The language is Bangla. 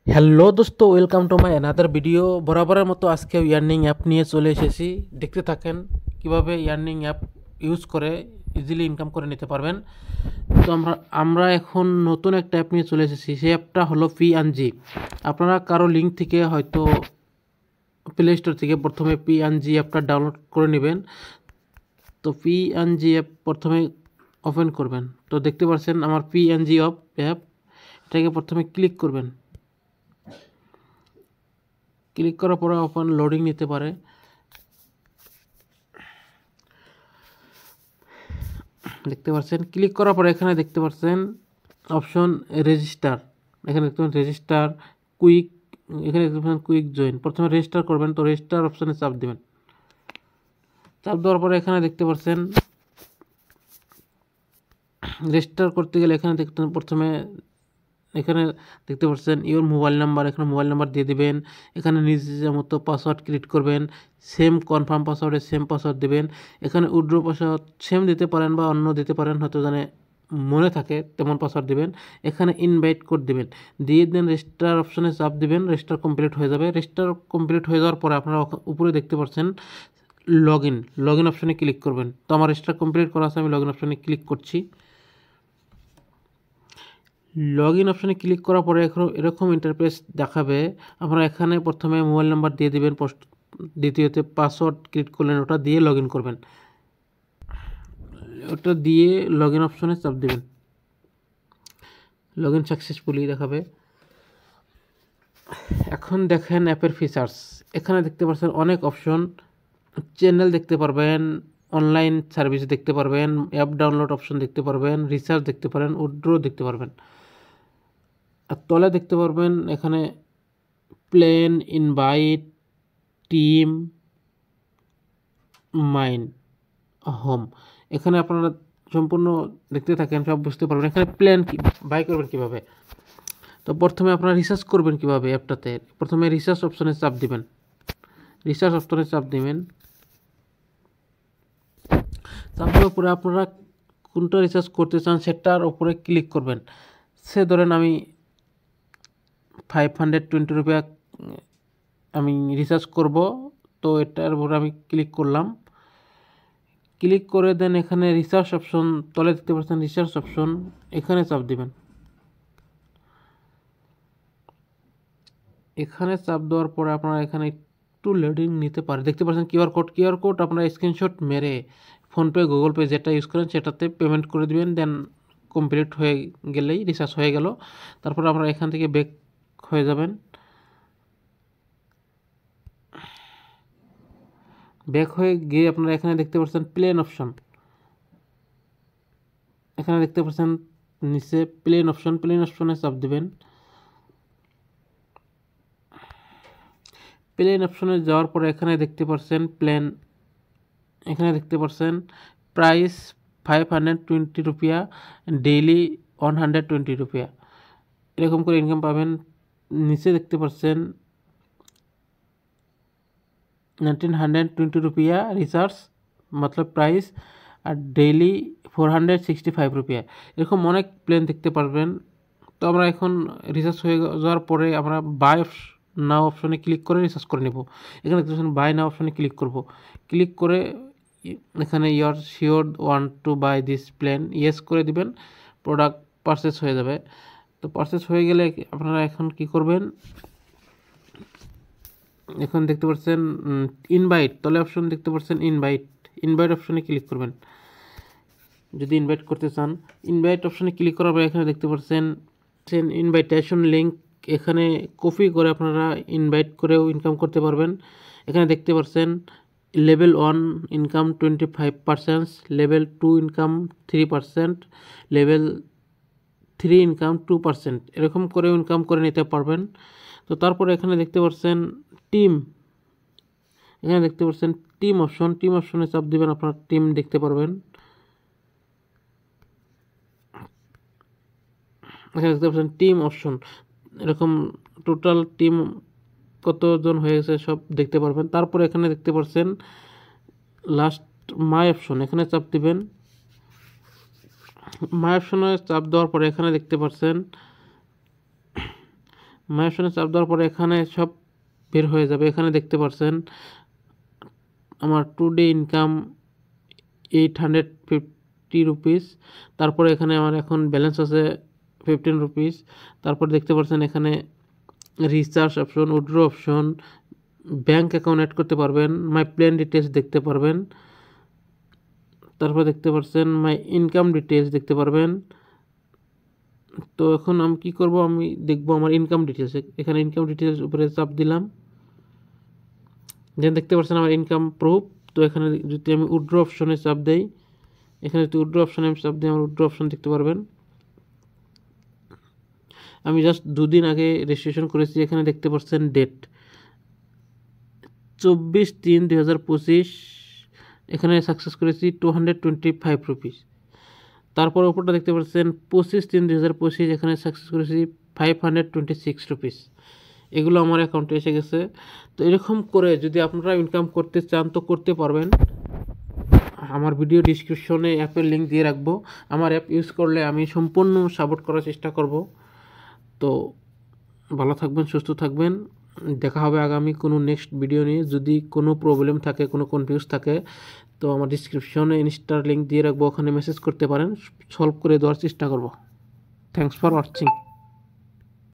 হ্যালো দোস্ত, welcome to my another video. বরাবরের মতো আজকেও ইয়ার্নিং অ্যাপ নিয়ে চলে এসেছি। দেখতে থাকেন কিভাবে ইয়ার্নিং অ্যাপ ইউজ করে ইজিলি ইনকাম করে নিতে পারবেন। তো আমরা এখন নতুন একটা অ্যাপ নিয়ে চলে এসেছি। সেই অ্যাপটা হলো P&G। আপনারা কারো লিঙ্ক থেকে হয়তো প্লে স্টোর থেকে প্রথমে P&G অ্যাপটা ডাউনলোড করে নেবেন। তো P&G অ্যাপ প্রথমে ওপেন করবেন। তো দেখতে পাচ্ছেন আমার P&G অ্যাপ, এটাকে প্রথমে ক্লিক করবেন। ক্লিক করার পরে ওপেন লোডিং নিতে পারে। দেখতে পাচ্ছেন ক্লিক করার পরে এখানে দেখতে পাচ্ছেন অপশন রেজিস্টার। এখানে দেখতে পাচ্ছেন রেজিস্টার কুইক, এখানে দেখতে পাচ্ছেন কুইক জয়েন। প্রথমে রেজিস্টার করবেন, তো রেজিস্টার অপশনে চাপ দিবেন। চাপ দেওয়ার পরে এখানে দেখতে পাচ্ছেন রেজিস্টার করতে গেলে এখানে প্রথমে এখানে দেখতে পাচ্ছেন ইওর মোবাইল নাম্বার, এখানে মোবাইল নাম্বার দিয়ে দেবেন। এখানে নিজের মতো পাসওয়ার্ড ক্রিয়েট করবেন, সেম কনফার্ম পাসওয়ার্ডে সেম পাসওয়ার্ড দেবেন। এখানে উইথড্র পাসওয়ার্ড সেম দিতে পারেন বা অন্য দিতে পারেন, হয়তো জানে মনে থাকে তেমন পাসওয়ার্ড দেবেন। এখানে ইনভাইট কোড দেবেন, দিয়ে দেন রেজিস্টার অপশনে চাপ দিবেন। রেজিস্টার কমপ্লিট হয়ে যাবে। রেজিস্টার কমপ্লিট হয়ে যাওয়ার পরে আপনারা উপরে দেখতে পাচ্ছেন লগ ইন অপশনে ক্লিক করবেন। তো আমার রেজিস্টার কমপ্লিট করা আছে, আমি লগ ইন অপশনে ক্লিক করছি। লগ ইন অপশানে ক্লিক করার পরে এরকম ইন্টারফেস দেখাবে। আপনারা এখানে প্রথমে মোবাইল নাম্বার দিয়ে দেবেন, দ্বিতীয়তে পাসওয়ার্ড ক্রিয়েট করলেন, ওটা দিয়ে লগ ইন করবেন। ওটা দিয়ে লগ ইন অপশানে চাপ দেবেন। লগ ইন সাকসেসফুলি দেখাবে। এখন দেখেন অ্যাপের ফিচার্স। এখানে দেখতে পাচ্ছেন অনেক অপশন। চ্যানেল দেখতে পারবেন, অনলাইন সার্ভিস দেখতে পারবেন, অ্যাপ ডাউনলোড অপশন দেখতে পারবেন, রিচার্জ দেখতে পারেন, উইথড্র দেখতে পারবেন। আর তলে দেখতে পারবেন এখানে plan, invite, team, mine, home. এখানে আপনারা সম্পূর্ণ দেখতে থাকেন, সব বুঝতে পারবেন। এখানে প্ল্যান কি বাই করবেন কীভাবে। তো প্রথমে আপনারা রিসার্চ করবেন কীভাবে অ্যাপটাতে। প্রথমে রিসার্চ অপশনে চাপ দিবেন। রিসার্চ অপশনে চাপ দিবেন। চাপ দেওয়ার পরে আপনারা কোনটা রিসার্চ করতে চান সেটার উপরে ক্লিক করবেন। সে ধরেন আমি 520 রুপিয়া আমি রিসার্চ করব, তো এটার উপরে আমি ক্লিক করলাম। ক্লিক করে দেন এখানে রিসার্চ অপশন, তলে দেখতে পাচ্ছেন রিসার্চ অপশন, এখানে চাপ দিবেন। এখানে চাপ দেওয়ার পরে আপনারা এখানে একটু লোডিং নিতে পারে। দেখতে পাচ্ছেন কিউআর কোড আপনারা স্ক্রিনশট মেরে ফোনপে, গুগল পে যেটা ইউজ করেন সেটাতে পেমেন্ট করে দিবেন। দেন কমপ্লিট হয়ে গেলেই রিসার্চ হয়ে গেল। তারপর আপনারা এখান থেকে ব্যাক হয়ে যাবেন। ব্যাক হয়ে গিয়ে আপনারা এখানে দেখতে পাচ্ছেন প্লেন অপশন। এখানে দেখতে পাচ্ছেন নিচে প্লেন অপশনে চাপ দিবেন। প্লেন অপশনে যাওয়ার পরে এখানে দেখতে পাচ্ছেন এখানে দেখতে পাচ্ছেন প্রাইস 520 রুপিয়া, ডেইলি 120 রুপিয়া, এরকম করে ইনকাম পাবেন। নিচে দেখতে পাচ্ছেন 1920 রুপিয়া রিচার্জ মতলব প্রাইস, আর ডেইলি 465 রুপিয়া। এরকম অনেক প্ল্যান দেখতে পারবেন। তো আমরা এখন রিচার্জ হয়ে যাওয়ার পরে আমরা বাই নাও অপশনে ক্লিক করে রিচার্জ করে নেব। এখানে দেখতে পাচ্ছেন বাই নাও অপশনে ক্লিক করব। ক্লিক করে এখানে you're sure want to buy this plan yes করে দিবেন। প্রোডাক্ট পারচেস হয়ে যাবে। তো পারচেস হয়ে গেলে আপনারা এখন কি করবেন, এখন দেখতে পাচ্ছেন ইনভাইট, তলে অপশন দেখতে পাচ্ছেন ইনভাইট অপশনে ক্লিক করবেন যদি ইনভাইট করতে চান। ইনভাইট অপশনে ক্লিক করার পরে এখানে দেখতে পাচ্ছেন ইনভাইটেশন লিঙ্ক, এখানে কপি করে আপনারা ইনভাইট করেও ইনকাম করতে পারবেন। এখানে দেখতে পাচ্ছেন level 1 income 25%, level 2 income 3%, level 3 income 2%, এরকম করে ইনকাম করে নিতে পারবেন। তো তারপরে এখানে দেখতে পাচ্ছেন এখানে দেখতে পাচ্ছেন টিম অপশনে চাপ দিবেন, আপনারা টিম দেখতে পারবেন। এখানে দেখতে পাচ্ছেন টিম অপশন, এরকম টোটাল টিম কতজন হয়ে গেছে সব দেখতে পারবেন। তারপরে এখানে দেখতে পাচ্ছেন লাস্ট মাই অপশন, এখানে চাপ দিবেন। মাই অপশনে চাপ দেওয়ার পরে এখানে দেখতে পাচ্ছেন মাই অপশনে চাপ দেওয়ার পরে এখানে সব বের হয়ে যাবে। এখানে দেখতে পাচ্ছেন আমার টুডে ইনকাম 850 রুপিস। তারপরে এখানে আমার এখন ব্যালেন্স আছে 15 রুপিস। তারপর দেখতে পাচ্ছেন এখানে recharge option, withdraw option, bank account add করতে পারবেন, মাই প্ল্যান ডিটেলস দেখতে পারবেন। তারপর দেখতে পাচ্ছেন মাই ইনকাম ডিটেলস দেখতে পারবেন। তো এখন আমি কি করব, আমি দেখব আমার ইনকাম ডিটেলস। এখানে ইনকাম ডিটেলস উপরে চাপ দিলাম, দেন দেখতে পাচ্ছেন আমার ইনকাম প্রুফ। তো এখানে যদি আমি উইথড্র অপশনে চাপ দেই, এখানে যদি উইথড্র অপশনে আমি চাপ দিই, আমার উইথড্র অপশন দেখতে পারবেন। আমি জাস্ট 2 দিন আগে রেজিস্ট্রেশন করেছি। এখানে দেখতে পাচ্ছেন ডেট 24/3/2025। এখানে সাকসেস করেছি 225 রুপিস। তারপর উপরটা দেখতে পাচ্ছেন 25/3/2025, এখানে সাকসেস করেছি 526 রুপিস। এগুলো আমার অ্যাকাউন্টে এসে গেছে। তো এরকম করে যদি আপনারা ইনকাম করতে চান তো করতে পারবেন। আমার ভিডিও ডিসক্রিপশনে অ্যাপের লিঙ্ক দিয়ে রাখবো। আমার অ্যাপ ইউজ করলে আমি সম্পূর্ণ সাপোর্ট করার চেষ্টা করব। তো ভালো থাকবেন, সুস্থ থাকবেন। দেখা হবে আগামী কোনো নেক্সট ভিডিও নিয়ে। যদি কোনো প্রবলেম থাকে, কোনো কনফিউজ থাকে, তো আমার ডিসক্রিপশনে ইনস্টার লিঙ্ক দিয়ে রাখবো, ওখানে মেসেজ করতে পারেন, সলভ করে দেওয়ার চেষ্টা করব। Thanks for watching.